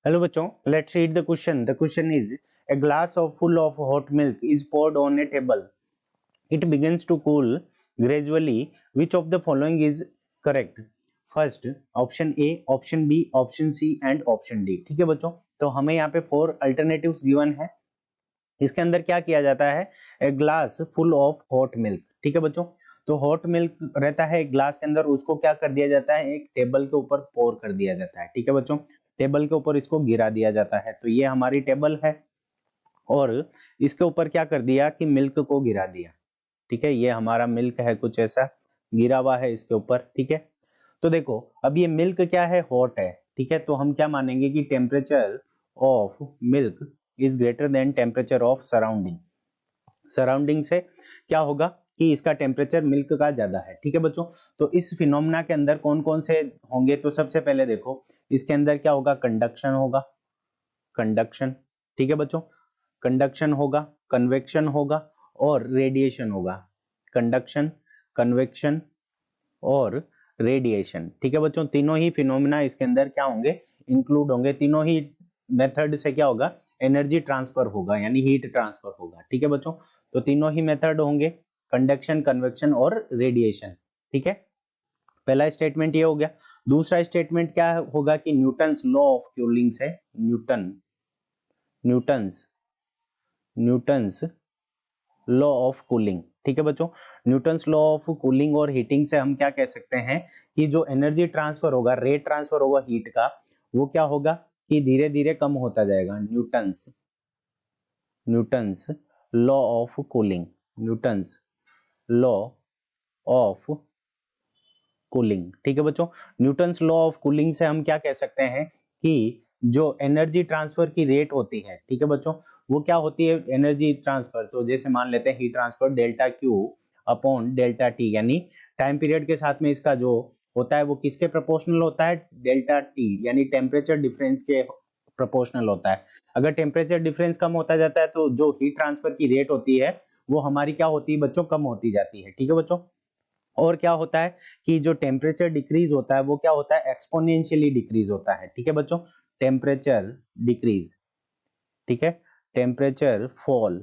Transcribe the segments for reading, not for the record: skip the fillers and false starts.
Hello बच्चों, let's read the question. The question is, a glass of full of hot milk is poured on a table. It begins to cool gradually. Which of the following is correct? First, option A, option B, option C and option D. ठीक है बच्चों, तो हमें यहाँ पे 4 alternatives given है. इसके अंदर क्या किया जाता है? A glass full of hot milk. ठीक है बच्चों, तो हॉट मिल्क रहता है एक ग्लास के अंदर, उसको क्या कर दिया जाता है? एक टेबल के ऊपर पोर कर दिया जाता है. ठीक है बच्चों, टेबल के ऊपर इसको गिरा दिया जाता है. तो ये हमारी टेबल है और इसके ऊपर क्या कर दिया कि मिल्क को गिरा दिया. ठीक है, ये हमारा मिल्क है, कुछ ऐसा गिरा हुआ है इसके ऊपर. ठीक है, तो देखो अब ये मिल्क क्या है? हॉट है. ठीक है, तो हम क्या मानेंगे कि temperature of milk is greater than temperature of surrounding. Surrounding से क्या होगा कि इसका टेम्परेचर मिल्क का ज्यादा है. ठीक है बच्चों, तो इस फिनोमेना के अंदर कौन कौन से होंगे? तो सबसे पहले देखो इसके अंदर क्या होगा? कंडक्शन होगा. कंडक्शन, ठीक है बच्चों, कंडक्शन होगा, कन्वेक्शन होगा और रेडिएशन होगा. कंडक्शन, कन्वेक्शन और रेडिएशन. ठीक है बच्चों, तीनों ही फिनोमेना इसके अंदर क्या होंगे? इंक्लूड होंगे. तीनों ही मेथड से क्या होगा? एनर्जी ट्रांसफर होगा, यानी हीट ट्रांसफर होगा. ठीक है बच्चों, तो तीनों ही मेथड होंगे, कंडक्शन, कन्वेक्शन और रेडिएशन. ठीक है, पहला स्टेटमेंट ये हो गया. दूसरा स्टेटमेंट क्या होगा कि न्यूटन्स लॉ ऑफ कूलिंग से, Newton's Newton's law of cooling. ठीक है बच्चों, न्यूटन्स लॉ ऑफ कूलिंग और हीटिंग से हम क्या कह सकते हैं कि जो एनर्जी ट्रांसफर होगा, रेट ट्रांसफर होगा हीट का, वो क्या होगा कि धीरे धीरे कम होता जाएगा. Newton's law of cooling, Newton's law of cooling. ठीक है बच्चों, न्यूटन्स लॉ ऑफ कूलिंग से हम क्या कह सकते हैं कि जो एनर्जी ट्रांसफर की रेट होती है, ठीक है बच्चों, वो क्या होती है एनर्जी ट्रांसफर? तो जैसे मान लेते हैं heat transfer delta Q upon delta T, यानी टाइम पीरियड के साथ में इसका जो होता है वो किसके प्रोपोर्शनल होता है? डेल्टा टी, यानी टेम्परेचर डिफरेंस के प्रोपोर्शनल होता है. अगर टेम्परेचर डिफरेंस कम होता जाता है तो जो हीट ट्रांसफर की रेट होती है वो हमारी क्या होती है बच्चों? कम होती जाती है. ठीक है बच्चों, और क्या होता है कि जो टेम्परेचर डिक्रीज होता है वो क्या होता है? एक्सपोनेंशियली डिक्रीज होता है. ठीक है बच्चों, टेम्परेचर डिक्रीज, ठीक है, टेम्परेचर फॉल,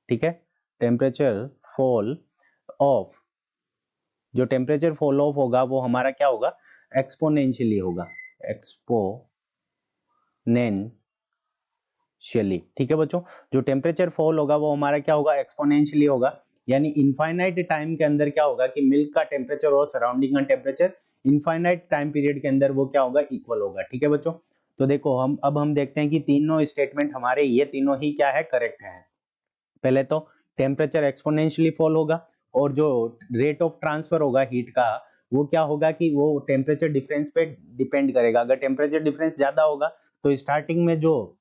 ठीक है, टेम्परेचर फॉल ऑफ, जो टेम्परेचर फॉल ऑफ होगा वो हमारा क्या होगा? एक्सपोनेंशियली होगा, एक्सपोनेंशियली. ठीक है बच्चों, जो टेम्परेचर फॉल होगा वो हमारा क्या होगा? एक्सपोनेंशियली होगा. यानी इनफाइनाइट टाइम के अंदर क्या होगा कि मिल्क का टेम्परेचर और सराउंडिंग का टेम्परेचर इनफाइनाइट टाइम पीरियड के अंदर वो क्या होगा? इक्वल होगा. ठीक है बच्चों, तो देखो हम देखते हैं कि तीनों स्टेटमेंट हमारे ये तीनों ही क्या है? करेक्ट है. पहले तो टेम्परेचर एक्सपोनेंशियली फॉल होगा और जो रेट ऑफ ट्रांसफर होगा हीट का वो क्या होगा कि वो टेम्परेचर डिफरेंस पे डिपेंड करेगा. अगर टेम्परेचर डिफरेंस ज्यादा होगा तो स्टार्टिंग में जो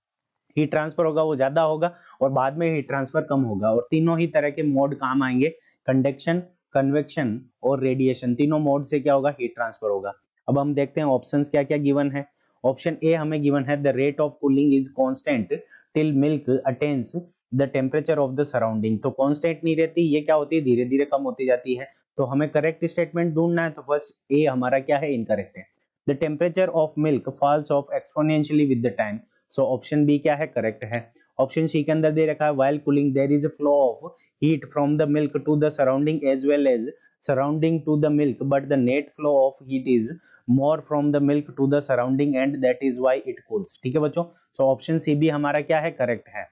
हीट ट्रांसफर होगा वो ज्यादा होगा और बाद में हीट ट्रांसफर कम होगा. और तीनों ही तरह के मोड काम आएंगे, कंडक्शन, कन्वेक्शन और रेडिएशन. तीनों मोड से क्या होगा? हीट ट्रांसफर होगा. अब हम देखते हैं ऑप्शंस क्या क्या गिवन है. ऑप्शन ए हमें गिवन है, the rate of cooling is constant till milk attains the temperature of the surrounding. तो कांस्टेंट नहीं रहती, ये क्या होती है? धीरे धीरे कम होती जाती है. तो हमें करेक्ट स्टेटमेंट ढूंढना है, तो फर्स्ट ए हमारा क्या है? इनकरेक्ट है. The temperature of milk falls off exponentially with the time. So option B क्या है? करेक्ट है. ऑप्शन सी के अंदर दे रखा है, while cooling there is a flow of heat from the milk to the surrounding as well as surrounding to the milk, but the net flow of heat is more from the milk to the surrounding and that is why it cools. ठीक है बच्चों, so option C भी हमारा क्या है? Correct है.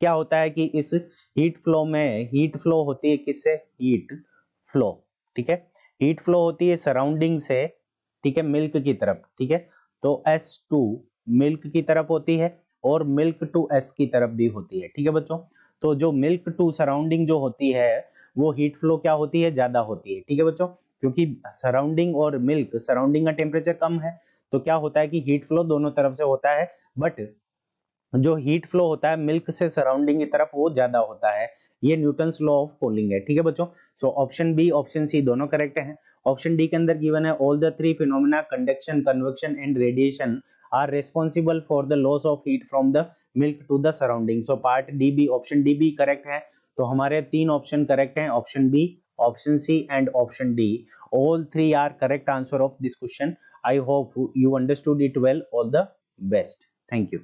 क्या होता है कि इस हीट फ्लो में, हीट फ्लो होती है किससे? हीट फ्लो, ठीक है, हीट फ्लो होती है सराउंडिंग से, ठीक है, मिल्क की तरफ. ठीक है, तो S2 मिल्क की तरफ होती है और मिल्क टू S की तरफ भी होती है. ठीक है बच्चों, तो जो मिल्क टू सराउंडिंग जो होती है वो हीट फ्लो क्या होती है? ज्यादा होती है. ठीक है बच्चों, क्योंकि सराउंडिंग और मिल्क, सराउंडिंग का टेम्परेचर कम है तो क्या होता है कि हीट फ्लो दोनों तरफ से होता है, बट जो हीट फ्लो होता है मिल्क से सराउंडिंग की तरफ वो ज्यादा होता है. ये न्यूटन्स लॉ ऑफ कूलिंग है. ठीक है बच्चों, so option B, option C दोनों करेक्ट हैं. ऑप्शन डी के अंदर गिवन है, all the three phenomena conduction, convection and radiation are responsible for the loss of heat from the milk to the surrounding. So part D B, option D B correct है. तो हमारे तीन option correct हैं, option B, option C and option D. All three are correct answer of this question. I hope you understood it well, all the best. Thank you.